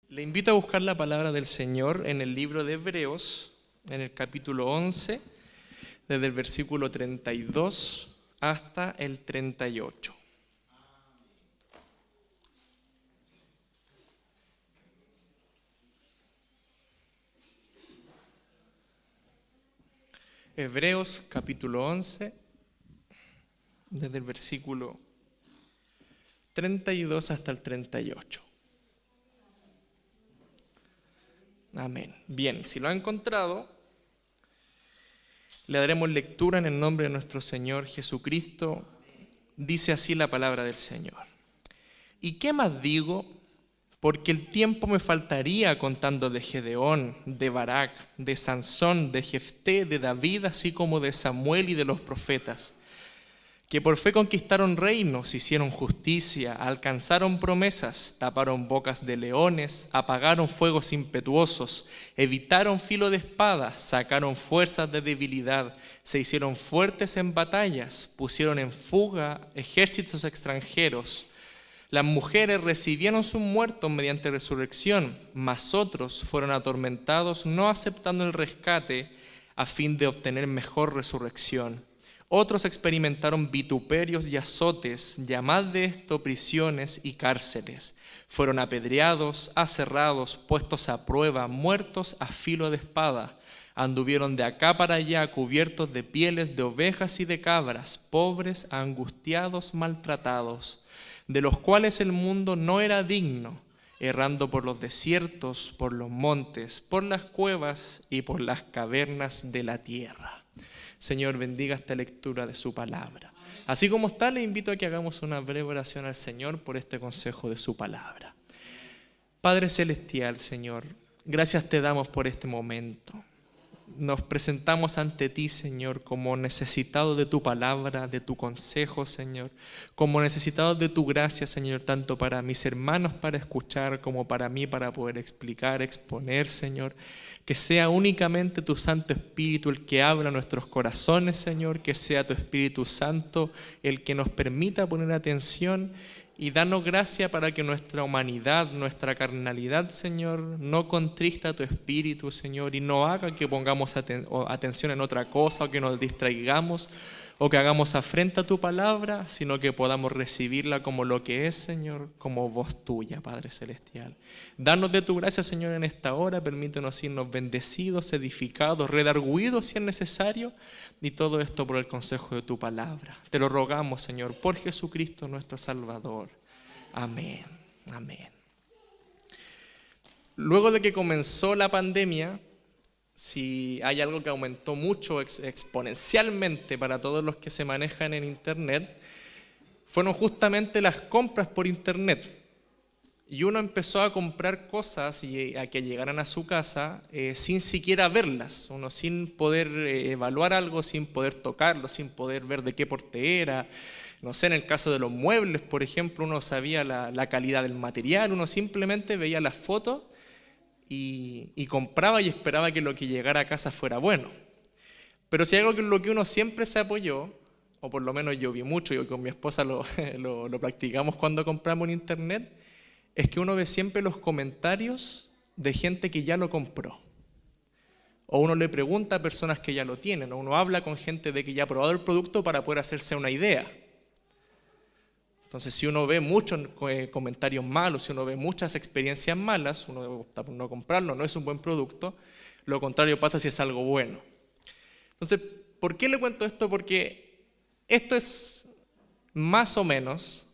Le invito a buscar la palabra del Señor en el libro de Hebreos, en el capítulo 11, desde el versículo 32 hasta el 38. Hebreos capítulo 11, desde el versículo 32 hasta el 38. Amén. Bien, si lo ha encontrado, le daremos lectura en el nombre de nuestro Señor Jesucristo. Dice así la palabra del Señor. ¿Y qué más digo? Porque el tiempo me faltaría contando de Gedeón, de Barak, de Sansón, de Jefté, de David, así como de Samuel y de los profetas, que por fe conquistaron reinos, hicieron justicia, alcanzaron promesas, taparon bocas de leones, apagaron fuegos impetuosos, evitaron filo de espada, sacaron fuerzas de debilidad, se hicieron fuertes en batallas, pusieron en fuga ejércitos extranjeros. Las mujeres recibieron sus muertos mediante resurrección, mas otros fueron atormentados no aceptando el rescate a fin de obtener mejor resurrección. Otros experimentaron vituperios y azotes, ya más de esto prisiones y cárceles. Fueron apedreados, aserrados, puestos a prueba, muertos a filo de espada. Anduvieron de acá para allá cubiertos de pieles de ovejas y de cabras, pobres, angustiados, maltratados, de los cuales el mundo no era digno, errando por los desiertos, por los montes, por las cuevas y por las cavernas de la tierra. Señor, bendiga esta lectura de su palabra. Así como está, le invito a que hagamos una breve oración al Señor por este consejo de su palabra. Padre celestial, Señor, gracias te damos por este momento. Nos presentamos ante ti, Señor, como necesitados de tu palabra, de tu consejo, Señor, como necesitados de tu gracia, Señor, tanto para mis hermanos para escuchar como para mí para poder explicar, exponer, Señor. Que sea únicamente tu Santo Espíritu el que habla a nuestros corazones, Señor, que sea tu Espíritu Santo el que nos permita poner atención y darnos gracia para que nuestra humanidad, nuestra carnalidad, Señor, no contrista tu Espíritu, Señor, y no haga que pongamos atención en otra cosa o que nos distraigamos o que hagamos afrenta a tu palabra, sino que podamos recibirla como lo que es, Señor, como voz tuya, Padre Celestial. Danos de tu gracia, Señor, en esta hora, permítenos irnos bendecidos, edificados, redarguidos si es necesario, y todo esto por el consejo de tu palabra. Te lo rogamos, Señor, por Jesucristo nuestro Salvador. Amén, amén. Luego de que comenzó la pandemia, si hay algo que aumentó mucho exponencialmente para todos los que se manejan en Internet, fueron justamente las compras por Internet. Y uno empezó a comprar cosas y a que llegaran a su casa sin siquiera verlas, uno sin poder evaluar algo, sin poder tocarlo, sin poder ver de qué porte era. No sé, en el caso de los muebles, por ejemplo, uno sabía la calidad del material, uno simplemente veía las fotos y compraba y esperaba que lo que llegara a casa fuera bueno. Pero si hay algo en lo que uno siempre se apoyó, o por lo menos yo vi mucho, y con mi esposa lo practicamos cuando compramos en Internet, es que uno ve siempre los comentarios de gente que ya lo compró. O uno le pregunta a personas que ya lo tienen, o uno habla con gente de que ya ha probado el producto para poder hacerse una idea. Entonces, si uno ve muchos comentarios malos, si uno ve muchas experiencias malas, uno opta por no comprarlo, no es un buen producto. Lo contrario pasa si es algo bueno. Entonces, ¿por qué le cuento esto? Porque esto es más o menos,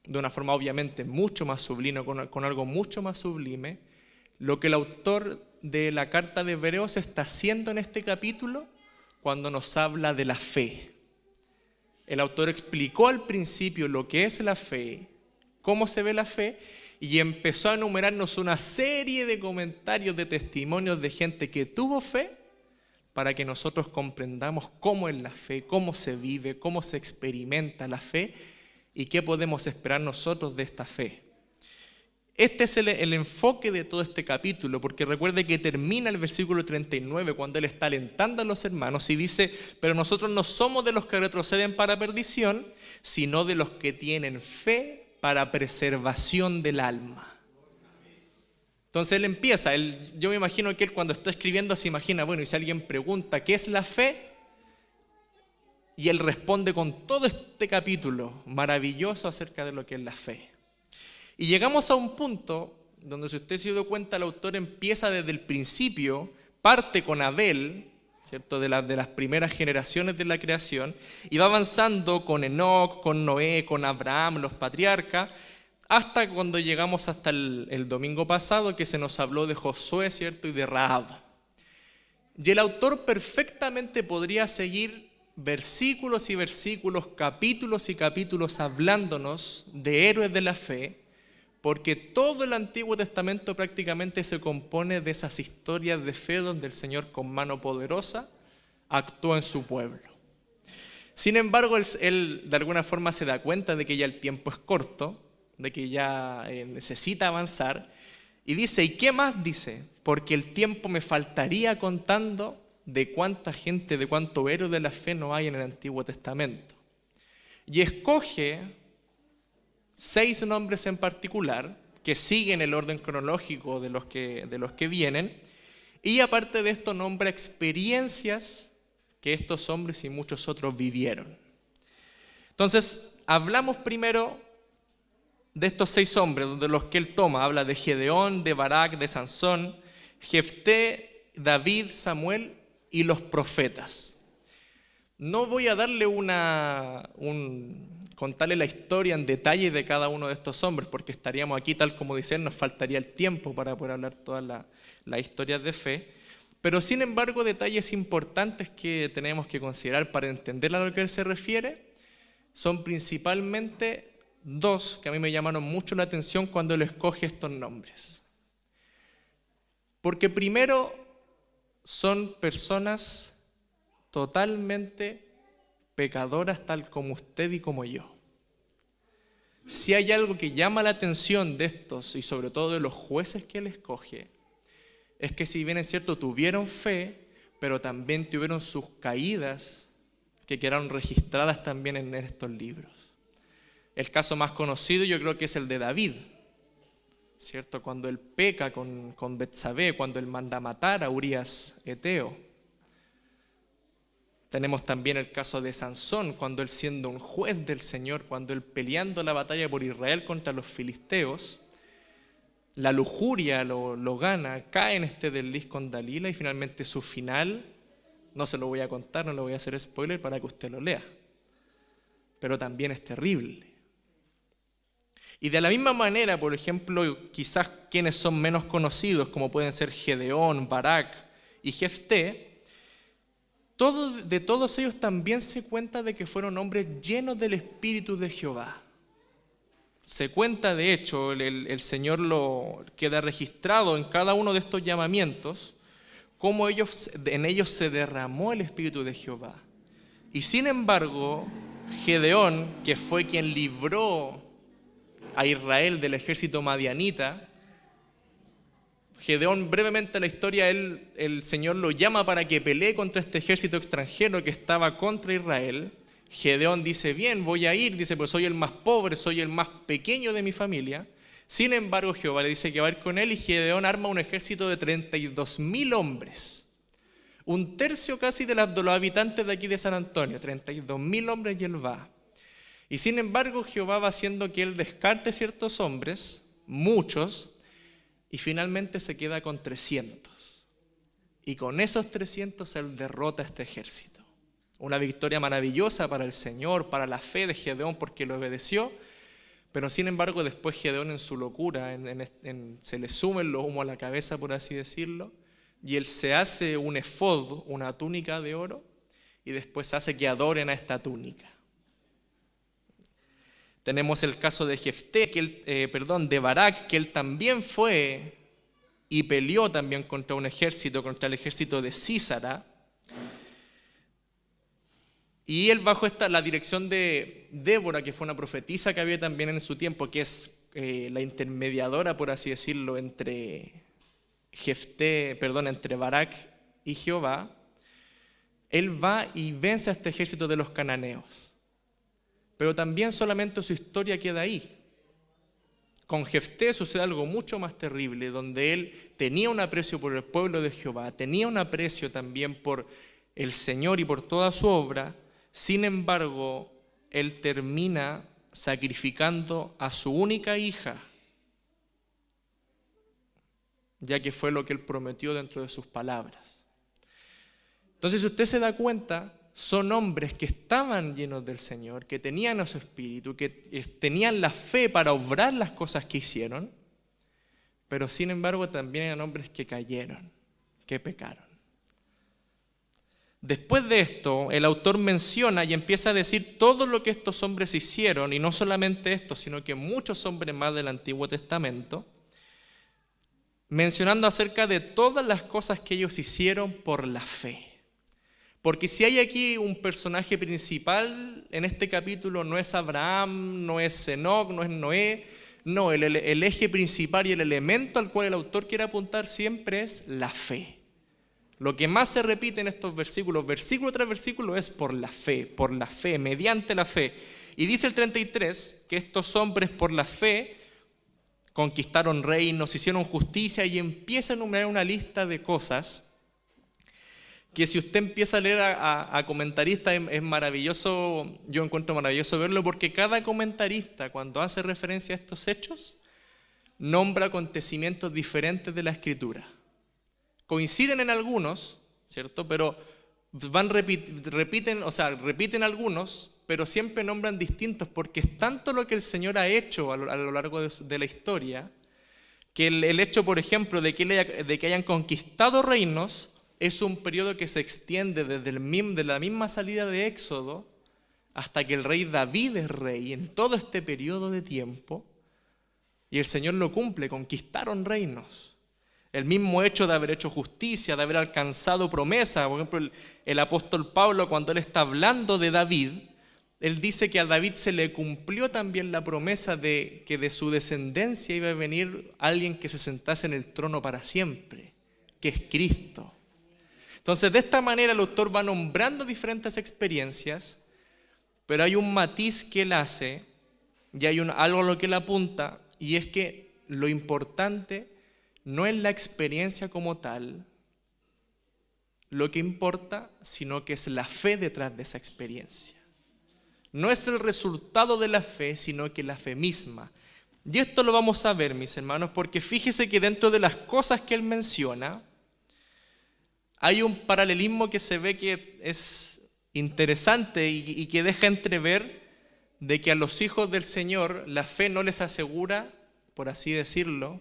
de una forma obviamente mucho más sublime, con algo mucho más sublime, lo que el autor de la carta de Hebreos está haciendo en este capítulo cuando nos habla de la fe. El autor explicó al principio lo que es la fe, cómo se ve la fe, y empezó a enumerarnos una serie de comentarios, de testimonios de gente que tuvo fe, para que nosotros comprendamos cómo es la fe, cómo se vive, cómo se experimenta la fe y qué podemos esperar nosotros de esta fe. Este es el enfoque de todo este capítulo, porque recuerde que termina el versículo 39 cuando él está alentando a los hermanos y dice: pero nosotros no somos de los que retroceden para perdición, sino de los que tienen fe para preservación del alma. Entonces él empieza, yo me imagino que él cuando está escribiendo se imagina, bueno, y si alguien pregunta ¿qué es la fe? Y él responde con todo este capítulo maravilloso acerca de lo que es la fe. Y llegamos a un punto donde, si usted se dio cuenta, el autor empieza desde el principio, parte con Abel, ¿cierto? De las primeras generaciones de la creación, y va avanzando con Enoc, con Noé, con Abraham, los patriarcas, hasta cuando llegamos hasta el domingo pasado, que se nos habló de Josué, ¿cierto? Y de Rahab. Y el autor perfectamente podría seguir versículos y versículos, capítulos y capítulos hablándonos de héroes de la fe, porque todo el Antiguo Testamento prácticamente se compone de esas historias de fe donde el Señor con mano poderosa actúa en su pueblo. Sin embargo, él de alguna forma se da cuenta de que ya el tiempo es corto, de que ya necesita avanzar, y dice, ¿y qué más dice? Porque el tiempo me faltaría contando de cuánta gente, de cuánto héroe de la fe no hay en el Antiguo Testamento. Y escoge 6 nombres en particular que siguen el orden cronológico de los que vienen, y aparte de esto nombra experiencias que estos hombres y muchos otros vivieron. Entonces, hablamos primero de estos 6 hombres, de los que él toma. Habla de Gedeón, de Barak, de Sansón, Jefté, David, Samuel y los profetas. No voy a darle contarle la historia en detalle de cada uno de estos hombres, porque estaríamos aquí, tal como dicen, nos faltaría el tiempo para poder hablar todas las historias de fe. Pero sin embargo, detalles importantes que tenemos que considerar para entender a lo que él se refiere son principalmente 2 que a mí me llamaron mucho la atención cuando él escoge estos nombres. Porque primero, son personas totalmente pecadoras, tal como usted y como yo. Si hay algo que llama la atención de estos, y sobre todo de los jueces que él escoge, es que si bien es cierto, tuvieron fe, pero también tuvieron sus caídas que quedaron registradas también en estos libros. El caso más conocido yo creo que es el de David, ¿cierto? Cuando él peca con Betsabé, cuando él manda a matar a Urías Eteo. Tenemos también el caso de Sansón, cuando él, siendo un juez del Señor, cuando él peleando la batalla por Israel contra los filisteos, la lujuria lo gana, cae en este desliz con Dalila, y finalmente su final, no se lo voy a contar, no le voy a hacer spoiler para que usted lo lea, pero también es terrible. Y de la misma manera, por ejemplo, quizás quienes son menos conocidos, como pueden ser Gedeón, Barak y Jefté, de todos ellos también se cuenta de que fueron hombres llenos del Espíritu de Jehová. Se cuenta, de hecho, el Señor lo queda registrado en cada uno de estos llamamientos, cómo en ellos se derramó el Espíritu de Jehová. Y sin embargo, Gedeón, que fue quien libró a Israel del ejército madianita, Gedeón, brevemente la historia, el Señor lo llama para que pelee contra este ejército extranjero que estaba contra Israel. Gedeón dice, bien, voy a ir, dice, pues soy el más pobre, soy el más pequeño de mi familia. Sin embargo, Jehová le dice que va a ir con él, y Gedeón arma un ejército de 32.000 hombres. Un tercio casi de los habitantes de aquí de San Antonio, 32.000 hombres, y él va. Y sin embargo, Jehová va haciendo que él descarte ciertos hombres, muchos, y finalmente se queda con 300. Y con esos 300 él derrota a este ejército. Una victoria maravillosa para el Señor, para la fe de Gedeón, porque lo obedeció. Pero sin embargo, después Gedeón, en su locura, se le sumen los humos a la cabeza, por así decirlo, y él se hace un efod, una túnica de oro, y después hace que adoren a esta túnica. Tenemos el caso de Jefté, de Barak, que él también fue y peleó también contra un ejército, contra el ejército de Sísara. Y él, bajo la dirección de Débora, que fue una profetisa que había también en su tiempo, que es la intermediadora, por así decirlo, entre Barak y Jehová, él va y vence a este ejército de los cananeos. Pero también solamente su historia queda ahí. con Jefté sucede algo mucho más terrible, donde él tenía un aprecio por el pueblo de Jehová, tenía un aprecio también por el Señor y por toda su obra. Sin embargo, él termina sacrificando a su única hija, ya que fue lo que él prometió dentro de sus palabras. Entonces, si usted se da cuenta, son hombres que estaban llenos del Señor, que tenían a su espíritu, que tenían la fe para obrar las cosas que hicieron, pero sin embargo también eran hombres que cayeron, que pecaron. Después de esto, el autor menciona y empieza a decir todo lo que estos hombres hicieron, y no solamente esto, sino que muchos hombres más del Antiguo Testamento, mencionando acerca de todas las cosas que ellos hicieron por la fe. Porque si hay aquí un personaje principal en este capítulo, no es Abraham, no es Enoc, no es Noé, no, el eje principal y el elemento al cual el autor quiere apuntar siempre es la fe. Lo que más se repite en estos versículos, versículo tras versículo, es por la fe, mediante la fe. Y dice el 33 que estos hombres por la fe conquistaron reinos, hicieron justicia, y empieza a enumerar una lista de cosas que si usted empieza a leer a comentaristas es maravilloso, yo encuentro maravilloso verlo, porque cada comentarista cuando hace referencia a estos hechos nombra acontecimientos diferentes de la Escritura. Coinciden en algunos, ¿cierto? Pero repiten algunos, pero siempre nombran distintos, porque es tanto lo que el Señor ha hecho a lo largo de la historia, que el hecho, por ejemplo, de que hayan conquistado reinos, es un periodo que se extiende desde la misma salida de Éxodo hasta que el rey David es rey, en todo este periodo de tiempo, y el Señor lo cumple, conquistaron reinos. El mismo hecho de haber hecho justicia, de haber alcanzado promesa. Por ejemplo, el apóstol Pablo, cuando él está hablando de David, él dice que a David se le cumplió también la promesa de que de su descendencia iba a venir alguien que se sentase en el trono para siempre, que es Cristo. Entonces, de esta manera el autor va nombrando diferentes experiencias, pero hay un matiz que él hace y hay algo a lo que él apunta, y es que lo importante no es la experiencia como tal, lo que importa, sino que es la fe detrás de esa experiencia. No es el resultado de la fe, sino que la fe misma. Y esto lo vamos a ver, mis hermanos, porque fíjese que dentro de las cosas que él menciona, hay un paralelismo que se ve que es interesante y que deja entrever de que a los hijos del Señor la fe no les asegura, por así decirlo,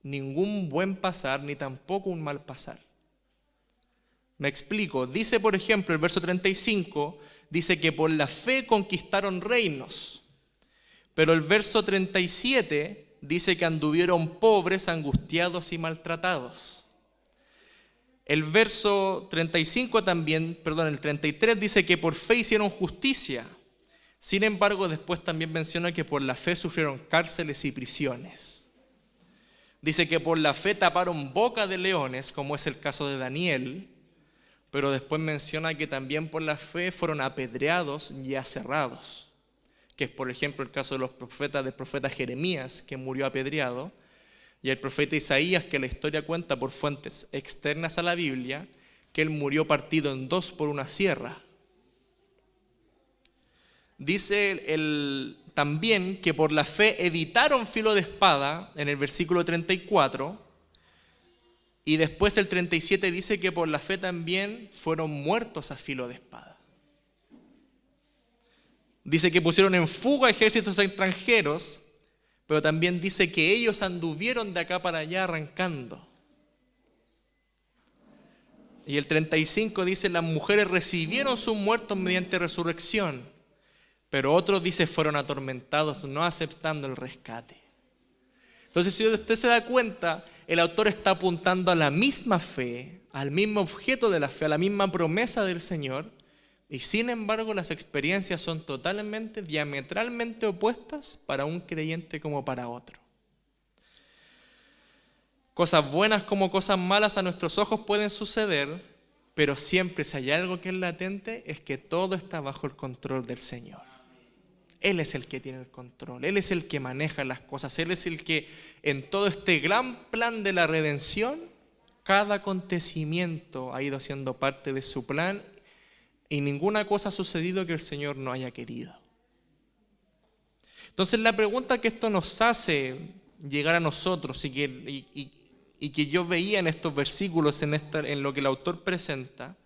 ningún buen pasar ni tampoco un mal pasar. Me explico. Dice, por ejemplo, el verso 35, dice que por la fe conquistaron reinos. Pero el verso 37 dice que anduvieron pobres, angustiados y maltratados. El verso 35 también, el 33 dice que por fe hicieron justicia. Sin embargo, después también menciona que por la fe sufrieron cárceles y prisiones. Dice que por la fe taparon boca de leones, como es el caso de Daniel, pero después menciona que también por la fe fueron apedreados y aserrados, que es por ejemplo el caso de los profetas, del profeta Jeremías, que murió apedreado, y el profeta Isaías, que la historia cuenta por fuentes externas a la Biblia, que él murió partido en dos por una sierra. Dice también que por la fe evitaron filo de espada, en el versículo 34, y después el 37 dice que por la fe también fueron muertos a filo de espada. Dice que pusieron en fuga ejércitos extranjeros, pero también dice que ellos anduvieron de acá para allá arrancando. Y el 35 dice, las mujeres recibieron sus muertos mediante resurrección, pero otros, dice, fueron atormentados no aceptando el rescate. Entonces, si usted se da cuenta, el autor está apuntando a la misma fe, al mismo objeto de la fe, a la misma promesa del Señor, y sin embargo las experiencias son totalmente, diametralmente opuestas para un creyente como para otro. Cosas buenas como cosas malas a nuestros ojos pueden suceder, pero siempre si hay algo que es latente es que todo está bajo el control del Señor. Él es el que tiene el control, Él es el que maneja las cosas, Él es el que en todo este gran plan de la redención, cada acontecimiento ha ido siendo parte de su plan y ninguna cosa ha sucedido que el Señor no haya querido. Entonces la pregunta que esto nos hace llegar a nosotros y que yo veía en estos versículos, en lo que el autor presenta,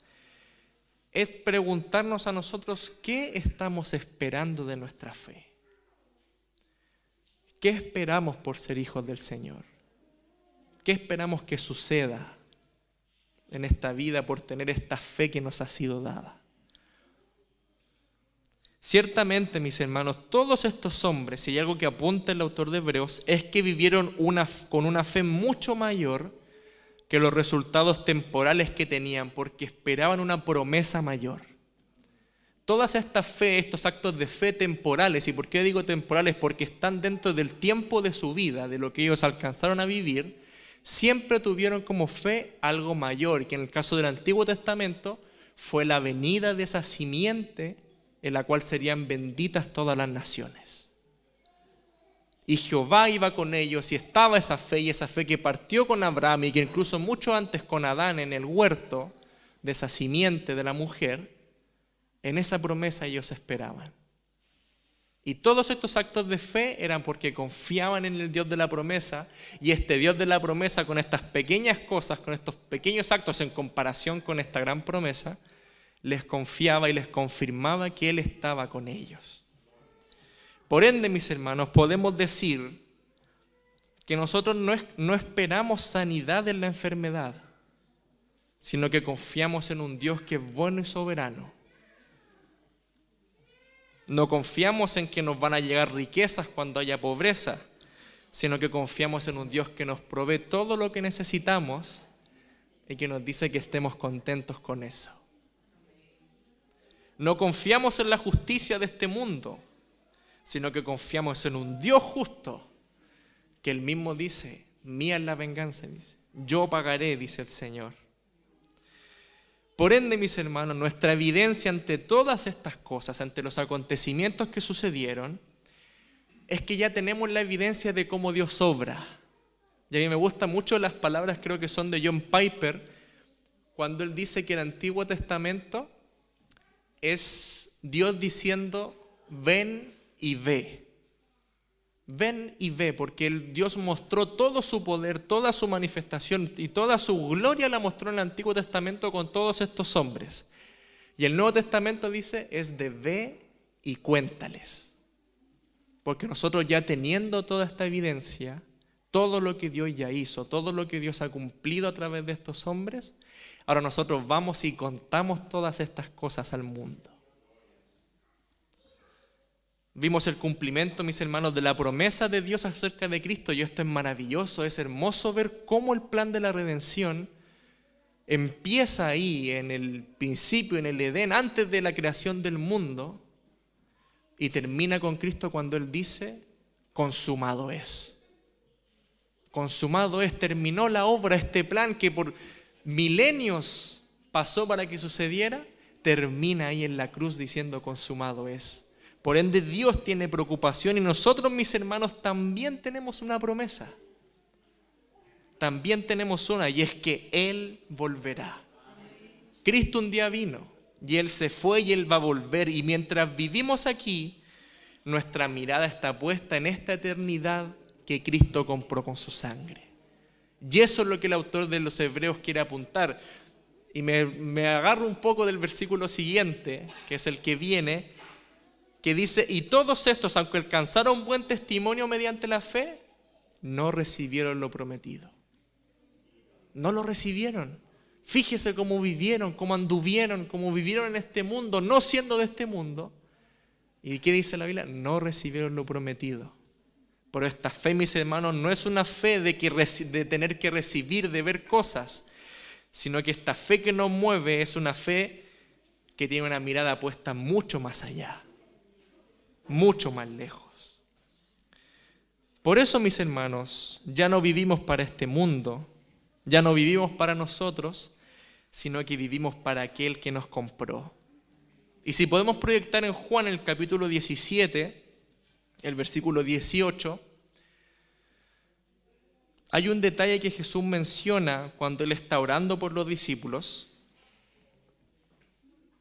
es preguntarnos a nosotros qué estamos esperando de nuestra fe. ¿Qué esperamos por ser hijos del Señor? ¿Qué esperamos que suceda en esta vida por tener esta fe que nos ha sido dada? Ciertamente, mis hermanos, todos estos hombres, y hay algo que apunta el autor de Hebreos, es que vivieron con una fe mucho mayor que los resultados temporales que tenían, porque esperaban una promesa mayor. Todas estas fe, estos actos de fe temporales, ¿y por qué digo temporales? Porque están dentro del tiempo de su vida, de lo que ellos alcanzaron a vivir, siempre tuvieron como fe algo mayor, que en el caso del Antiguo Testamento fue la venida de esa simiente en la cual serían benditas todas las naciones. Y Jehová iba con ellos y estaba esa fe, y esa fe que partió con Abraham y que incluso mucho antes con Adán en el huerto de esa simiente de la mujer, en esa promesa ellos esperaban. Y todos estos actos de fe eran porque confiaban en el Dios de la promesa, y este Dios de la promesa, con estas pequeñas cosas, con estos pequeños actos en comparación con esta gran promesa, les confiaba y les confirmaba que Él estaba con ellos. Por ende, mis hermanos, podemos decir que nosotros no esperamos sanidad en la enfermedad, sino que confiamos en un Dios que es bueno y soberano. No confiamos en que nos van a llegar riquezas cuando haya pobreza, sino que confiamos en un Dios que nos provee todo lo que necesitamos y que nos dice que estemos contentos con eso. No confiamos en la justicia de este mundo, sino que confiamos en un Dios justo, que Él mismo dice, mía es la venganza, dice, yo pagaré, dice el Señor. Por ende, mis hermanos, nuestra evidencia ante todas estas cosas, ante los acontecimientos que sucedieron, es que ya tenemos la evidencia de cómo Dios obra. Y a mí me gustan mucho las palabras, creo que son de John Piper, cuando él dice que el Antiguo Testamento es Dios diciendo, ven y ve. Ven y ve, porque Dios mostró todo su poder, toda su manifestación y toda su gloria la mostró en el Antiguo Testamento con todos estos hombres. Y el Nuevo Testamento dice, es de ve y cuéntales. Porque nosotros ya teniendo toda esta evidencia, todo lo que Dios ya hizo, todo lo que Dios ha cumplido a través de estos hombres, ahora nosotros vamos y contamos todas estas cosas al mundo. Vimos el cumplimiento, mis hermanos, de la promesa de Dios acerca de Cristo, y esto es maravilloso, es hermoso ver cómo el plan de la redención empieza ahí, en el principio, en el Edén, antes de la creación del mundo, y termina con Cristo cuando Él dice, consumado es. Consumado es, terminó la obra, este plan que por milenios pasó para que sucediera, termina ahí en la cruz diciendo consumado es. Por ende, Dios tiene preocupación y nosotros, mis hermanos, también tenemos una promesa. También tenemos una, y es que Él volverá. Cristo un día vino y Él se fue y Él va a volver. Y mientras vivimos aquí, nuestra mirada está puesta en esta eternidad que Cristo compró con su sangre. Y eso es lo que el autor de los Hebreos quiere apuntar. Y me agarro un poco del versículo siguiente, que es el que viene, que dice, y todos estos, aunque alcanzaron buen testimonio mediante la fe, no recibieron lo prometido. No lo recibieron. Fíjese cómo vivieron, cómo anduvieron, cómo vivieron en este mundo, no siendo de este mundo. ¿Y qué dice la Biblia? No recibieron lo prometido. Pero esta fe, mis hermanos, no es una fe de tener que recibir, de ver cosas, sino que esta fe que nos mueve es una fe que tiene una mirada puesta mucho más allá, mucho más lejos. Por eso, mis hermanos, ya no vivimos para este mundo, ya no vivimos para nosotros, sino que vivimos para aquel que nos compró. Y si podemos proyectar en Juan el capítulo 17, el versículo 18, hay un detalle que Jesús menciona cuando Él está orando por los discípulos.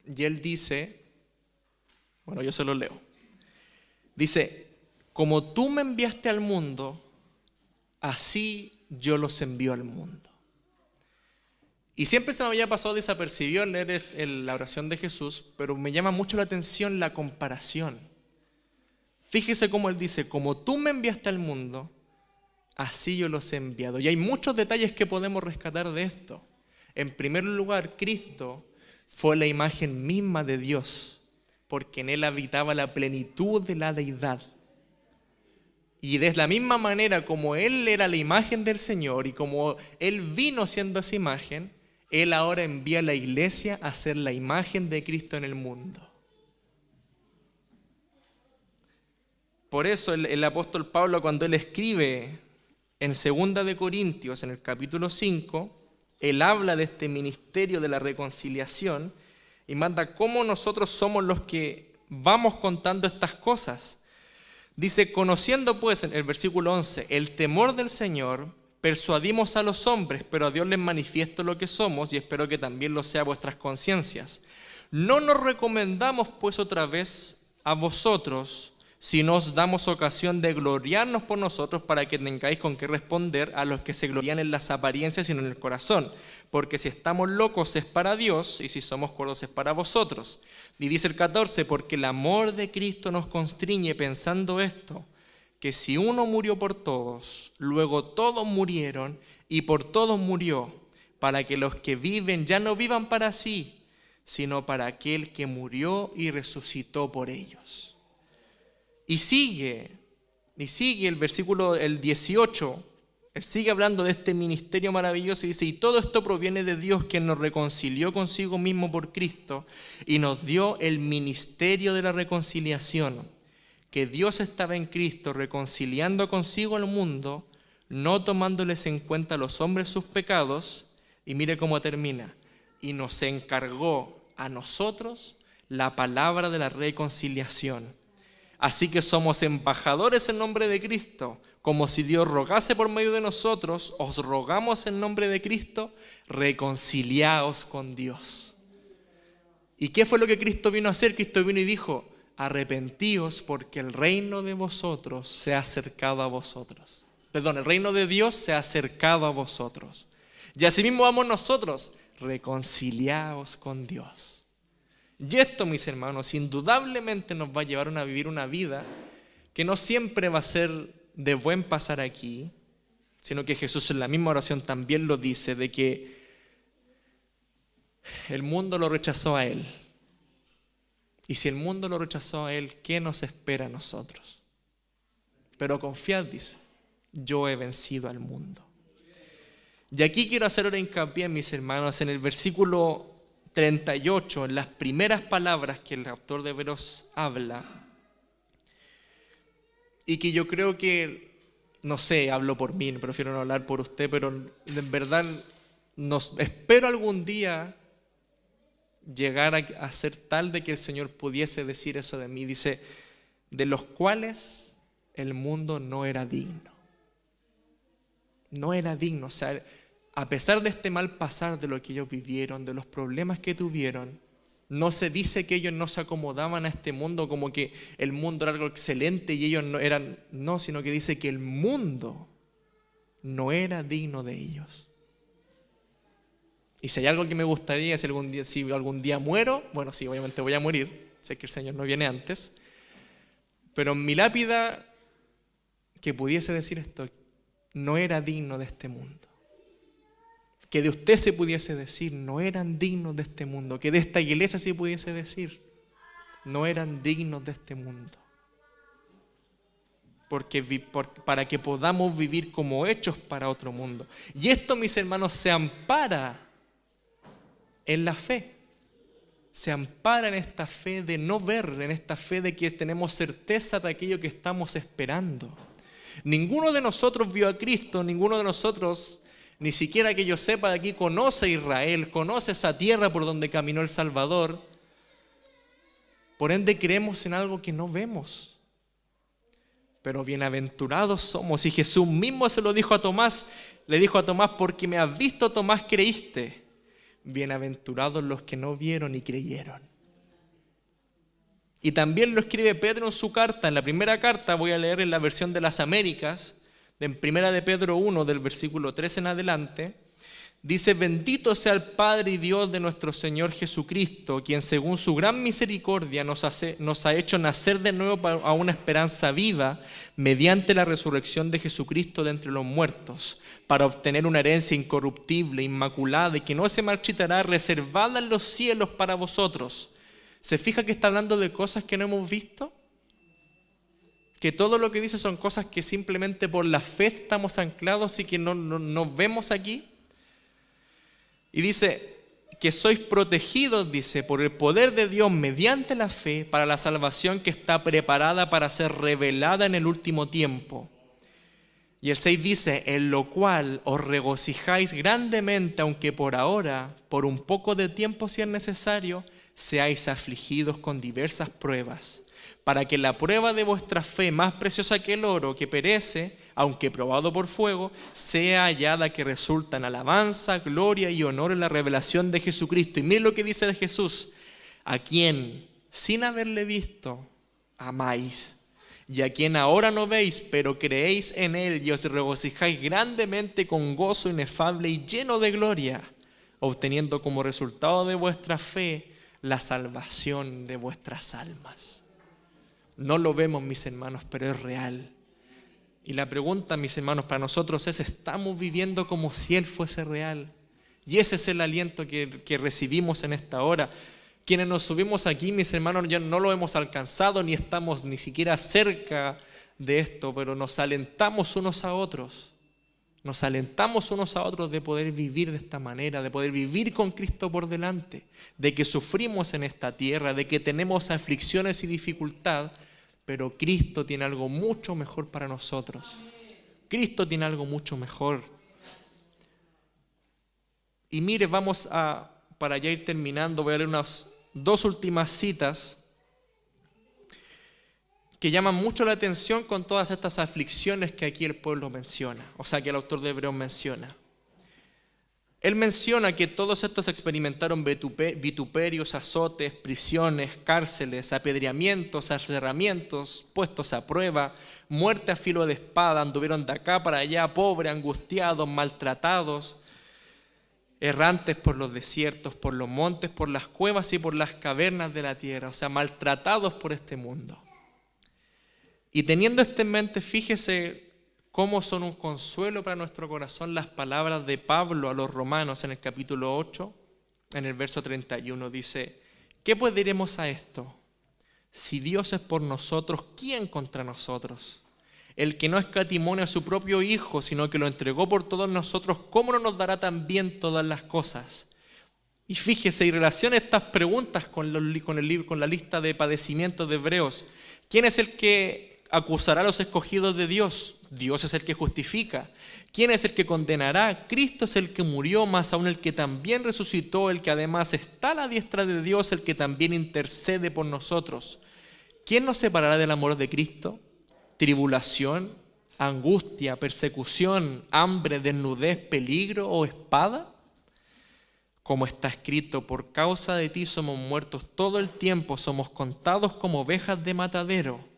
Y Él dice, bueno, yo se lo leo. Dice, como tú me enviaste al mundo, así yo los envío al mundo. Y siempre se me había pasado desapercibido al leer la oración de Jesús, pero me llama mucho la atención la comparación. Fíjese cómo Él dice, como tú me enviaste al mundo, así yo los he enviado. Y hay muchos detalles que podemos rescatar de esto. En primer lugar, Cristo fue la imagen misma de Dios, porque en Él habitaba la plenitud de la deidad. Y de la misma manera como Él era la imagen del Señor y como Él vino siendo esa imagen, Él ahora envía a la iglesia a ser la imagen de Cristo en el mundo. Por eso el apóstol Pablo, cuando él escribe en 2 de Corintios, en el capítulo 5, él habla de este ministerio de la reconciliación y manda cómo nosotros somos los que vamos contando estas cosas. Dice, conociendo pues, en el versículo 11, el temor del Señor, persuadimos a los hombres, pero a Dios les manifiesto lo que somos y espero que también lo sea vuestras conciencias. No nos recomendamos pues otra vez a vosotros, si nos damos ocasión de gloriarnos por nosotros para que tengáis con qué responder a los que se glorían en las apariencias y no en el corazón. Porque si estamos locos es para Dios y si somos cuerdos es para vosotros. Y dice el 14, porque el amor de Cristo nos constriñe pensando esto, que si uno murió por todos, luego todos murieron y por todos murió, para que los que viven ya no vivan para sí, sino para aquel que murió y resucitó por ellos. Y sigue el versículo, el 18, él sigue hablando de este ministerio maravilloso y dice, y todo esto proviene de Dios, quien nos reconcilió consigo mismo por Cristo y nos dio el ministerio de la reconciliación, que Dios estaba en Cristo reconciliando consigo al mundo, no tomándoles en cuenta a los hombres sus pecados, y mire cómo termina, y nos encargó a nosotros la palabra de la reconciliación. Así que somos embajadores en nombre de Cristo, como si Dios rogase por medio de nosotros, os rogamos en nombre de Cristo, reconciliaos con Dios. ¿Y qué fue lo que Cristo vino a hacer? Cristo vino y dijo, arrepentíos porque el reino de vosotros se ha acercado a vosotros. Perdón, el reino de Dios se ha acercado a vosotros. Y asimismo vamos nosotros, reconciliaos con Dios. Y esto, mis hermanos, indudablemente nos va a llevar a vivir una vida que no siempre va a ser de buen pasar aquí, sino que Jesús en la misma oración también lo dice, de que el mundo lo rechazó a Él. Y si el mundo lo rechazó a Él, ¿qué nos espera a nosotros? Pero confiad, dice, yo he vencido al mundo. Y aquí quiero hacer ahora hincapié, mis hermanos, en el versículo 38, en las primeras palabras que el autor de Hebreos habla, y que yo creo que, no sé, hablo por mí, prefiero no hablar por usted, pero en verdad espero algún día llegar a ser tal de que el Señor pudiese decir eso de mí. Dice, de los cuales el mundo no era digno. No era digno, o sea, a pesar de este mal pasar de lo que ellos vivieron, de los problemas que tuvieron, no se dice que ellos no se acomodaban a este mundo como que el mundo era algo excelente y ellos no eran, no, sino que dice que el mundo no era digno de ellos. Y si hay algo que me gustaría, si algún día muero, bueno, sí, obviamente voy a morir, sé que el Señor no viene antes, pero en mi lápida que pudiese decir esto, no era digno de este mundo. Que de usted se pudiese decir, no eran dignos de este mundo. Que de esta iglesia se pudiese decir, no eran dignos de este mundo. Para que podamos vivir como hechos para otro mundo. Y esto, mis hermanos, se ampara en la fe. Se ampara en esta fe de no ver, en esta fe de que tenemos certeza de aquello que estamos esperando. Ninguno de nosotros vio a Cristo, ninguno de nosotros, ni siquiera que yo sepa de aquí, conoce a Israel, conoce esa tierra por donde caminó el Salvador. Por ende creemos en algo que no vemos. pero bienaventurados somos. Y Jesús mismo se lo dijo a Tomás, le dijo a Tomás, porque me has visto, Tomás, creíste. Bienaventurados los que no vieron y creyeron. Y también lo escribe Pedro en su carta, en la primera carta, voy a leer en la versión de las Américas, en primera de Pedro 1, del versículo 3 en adelante, dice: bendito sea el Padre y Dios de nuestro Señor Jesucristo, quien según su gran misericordia nos ha hecho nacer de nuevo a una esperanza viva mediante la resurrección de Jesucristo de entre los muertos, para obtener una herencia incorruptible, inmaculada y que no se marchitará, reservada en los cielos para vosotros. ¿Se fija que está hablando de cosas que no hemos visto? Que todo lo que dice son cosas que simplemente por la fe estamos anclados y que no vemos aquí. Y dice que sois protegidos, dice, por el poder de Dios mediante la fe para la salvación que está preparada para ser revelada en el último tiempo. Y el 6 dice: en lo cual os regocijáis grandemente, aunque por ahora, por un poco de tiempo si es necesario, seáis afligidos con diversas pruebas, para que la prueba de vuestra fe, más preciosa que el oro que perece, aunque probado por fuego, sea hallada que resulta en alabanza, gloria y honor en la revelación de Jesucristo. Y miren lo que dice de Jesús: a quien, sin haberle visto, amáis, y a quien ahora no veis, pero creéis en él y os regocijáis grandemente con gozo inefable y lleno de gloria, obteniendo como resultado de vuestra fe la salvación de vuestras almas. No lo vemos, mis hermanos, pero es real. Y la pregunta, mis hermanos, para nosotros es: ¿estamos viviendo como si Él fuese real? Y ese es el aliento que recibimos en esta hora. Quienes nos subimos aquí, mis hermanos, ya no lo hemos alcanzado ni estamos ni siquiera cerca de esto, pero nos alentamos unos a otros. Nos alentamos unos a otros de poder vivir de esta manera, de poder vivir con Cristo por delante, de que sufrimos en esta tierra, de que tenemos aflicciones y dificultad, pero Cristo tiene algo mucho mejor para nosotros. Cristo tiene algo mucho mejor. Y mire, para ya ir terminando, voy a leer unas 2 últimas citas que llaman mucho la atención con todas estas aflicciones que aquí el pueblo menciona, o sea, que el autor de Hebreos menciona. Él menciona que todos estos experimentaron vituperios, azotes, prisiones, cárceles, apedreamientos, aserramientos, puestos a prueba, muerte a filo de espada, anduvieron de acá para allá, pobres, angustiados, maltratados, errantes por los desiertos, por los montes, por las cuevas y por las cavernas de la tierra, o sea, maltratados por este mundo. Y teniendo esto en mente, fíjese cómo son un consuelo para nuestro corazón las palabras de Pablo a los romanos en el capítulo 8, en el verso 31. Dice: ¿qué pues diremos a esto? Si Dios es por nosotros, ¿quién contra nosotros? El que no escatimó a su propio Hijo, sino que lo entregó por todos nosotros, ¿cómo no nos dará también todas las cosas? Y fíjese, y relaciona estas preguntas con la lista de padecimientos de Hebreos. ¿Quién es el que acusará a los escogidos de Dios? Dios es el que justifica. ¿Quién es el que condenará? Cristo es el que murió, más aún el que también resucitó, el que además está a la diestra de Dios, el que también intercede por nosotros. ¿Quién nos separará del amor de Cristo? ¿Tribulación, angustia, persecución, hambre, desnudez, peligro o espada? Como está escrito: por causa de ti somos muertos todo el tiempo, somos contados como ovejas de matadero.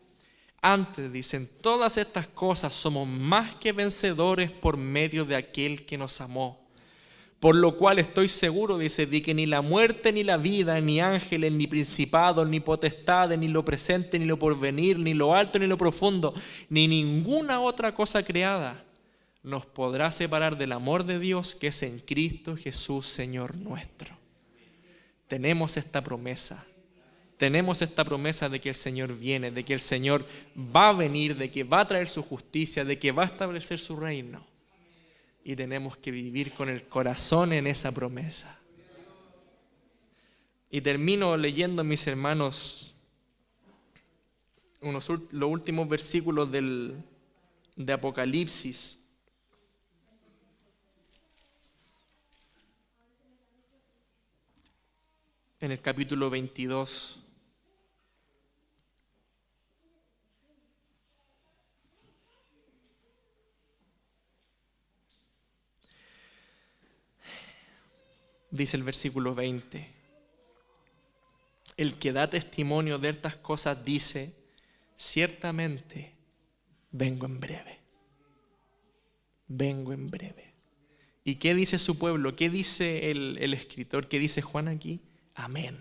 Antes, dicen, todas estas cosas somos más que vencedores por medio de aquel que nos amó. Por lo cual estoy seguro, dice, de que ni la muerte, ni la vida, ni ángeles, ni principados, ni potestades, ni lo presente, ni lo porvenir, ni lo alto, ni lo profundo, ni ninguna otra cosa creada nos podrá separar del amor de Dios que es en Cristo Jesús, Señor nuestro. Tenemos esta promesa. Tenemos esta promesa de que el Señor viene, de que el Señor va a venir, de que va a traer su justicia, de que va a establecer su reino. Y tenemos que vivir con el corazón en esa promesa. Y termino leyendo, mis hermanos, los últimos versículos de Apocalipsis. En el capítulo 22. Dice el versículo 20. El que da testimonio de estas cosas dice, ciertamente vengo en breve. Vengo en breve. ¿Y qué dice su pueblo? ¿Qué dice el escritor? ¿Qué dice Juan aquí? Amén.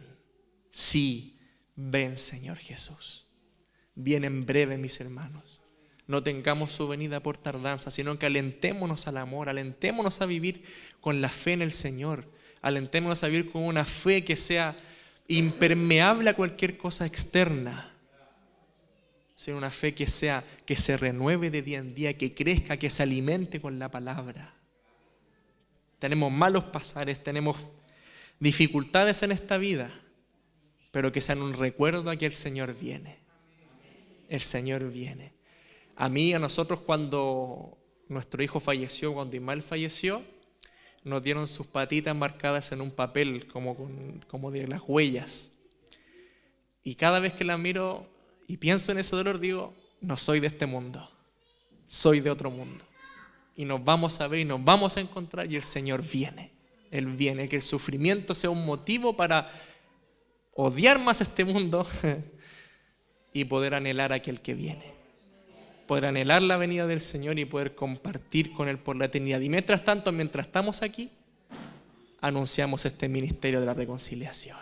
Sí, ven Señor Jesús. Viene en breve, mis hermanos. No tengamos su venida por tardanza, sino que alentémonos al amor, alentémonos a vivir con la fe en el Señor, alentémonos a vivir con una fe que sea impermeable a cualquier cosa externa, sino una fe que se renueve de día en día, que crezca, que se alimente con la palabra. Tenemos malos pasares, tenemos dificultades en esta vida, pero que sean un recuerdo a que el Señor viene. El Señor viene. A nosotros cuando nuestro hijo falleció, cuando Ismael falleció, nos dieron sus patitas marcadas en un papel como de las huellas. Y cada vez que las miro y pienso en ese dolor, digo, no soy de este mundo, soy de otro mundo. Y nos vamos a ver y nos vamos a encontrar y el Señor viene. Él viene, que el sufrimiento sea un motivo para odiar más este mundo y poder anhelar a aquel que viene. Poder anhelar la venida del Señor y poder compartir con Él por la eternidad. Y mientras tanto, mientras estamos aquí, anunciamos este ministerio de la reconciliación.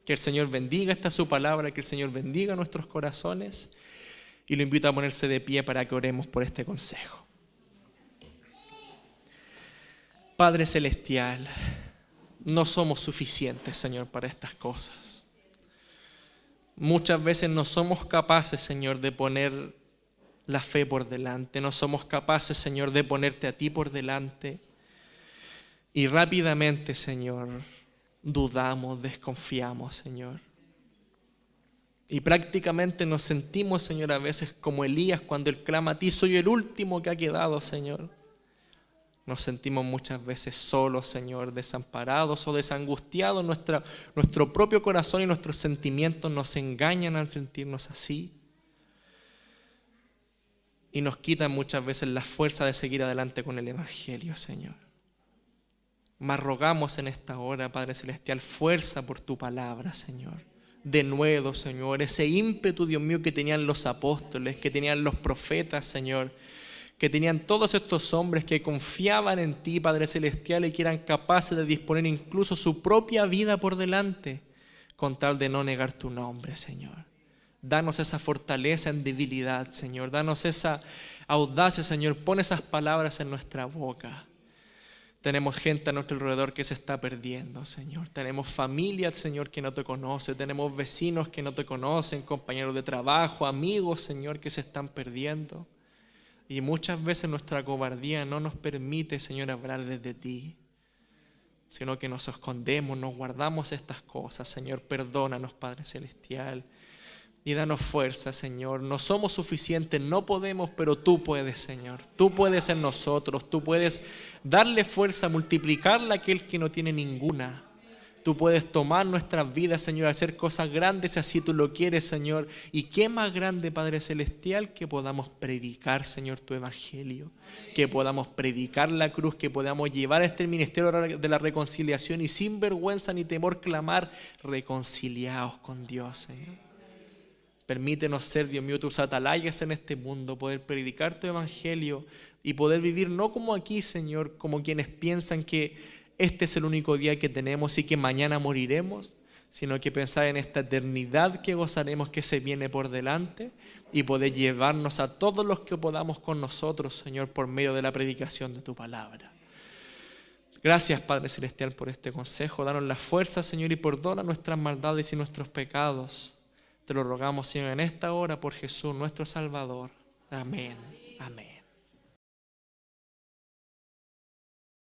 Que el Señor bendiga esta su palabra, que el Señor bendiga nuestros corazones y lo invito a ponerse de pie para que oremos por este consejo. Padre Celestial, no somos suficientes, Señor, para estas cosas. Muchas veces no somos capaces, Señor, de poner la fe por delante. No somos capaces, Señor, de ponerte a ti por delante. Y rápidamente, Señor, dudamos, desconfiamos, Señor. Y prácticamente nos sentimos, Señor, a veces como Elías cuando él clama a ti, soy el último que ha quedado, Señor. Nos sentimos muchas veces solos, Señor, desamparados o desangustiados. Nuestro propio corazón y nuestros sentimientos nos engañan al sentirnos así. Y nos quitan muchas veces la fuerza de seguir adelante con el Evangelio, Señor. Mas rogamos en esta hora, Padre Celestial, fuerza por tu palabra, Señor. De nuevo, Señor, ese ímpetu, Dios mío, que tenían los apóstoles, que tenían los profetas, Señor, que tenían todos estos hombres que confiaban en ti, Padre Celestial, y que eran capaces de disponer incluso su propia vida por delante, con tal de no negar tu nombre, Señor. Danos esa fortaleza en debilidad, Señor. Danos esa audacia, Señor. Pon esas palabras en nuestra boca. Tenemos gente a nuestro alrededor que se está perdiendo, Señor. Tenemos familia, Señor, que no te conoce. Tenemos vecinos que no te conocen, compañeros de trabajo, amigos, Señor, que se están perdiendo. Y muchas veces nuestra cobardía no nos permite, Señor, hablar desde ti, sino que nos escondemos, nos guardamos estas cosas. Señor, perdónanos, Padre Celestial. Y danos fuerza, Señor. No somos suficientes, no podemos, pero tú puedes, Señor. Tú puedes en nosotros, tú puedes darle fuerza, multiplicarla a aquel que no tiene ninguna. Tú puedes tomar nuestras vidas, Señor, hacer cosas grandes si así tú lo quieres, Señor. Y qué más grande, Padre Celestial, que podamos predicar, Señor, tu Evangelio. Que podamos predicar la cruz, que podamos llevar este ministerio de la reconciliación y sin vergüenza ni temor clamar, reconciliaos con Dios, Señor. Permítenos ser, Dios mío, tus atalayas en este mundo, poder predicar tu Evangelio y poder vivir no como aquí, Señor, como quienes piensan que este es el único día que tenemos y que mañana moriremos, sino que pensar en esta eternidad que gozaremos, que se viene por delante y poder llevarnos a todos los que podamos con nosotros, Señor, por medio de la predicación de tu palabra. Gracias, Padre Celestial, por este consejo. Danos la fuerza, Señor, y perdona nuestras maldades y nuestros pecados. Te lo rogamos, Señor, en esta hora por Jesús, nuestro Salvador. Amén. Amén.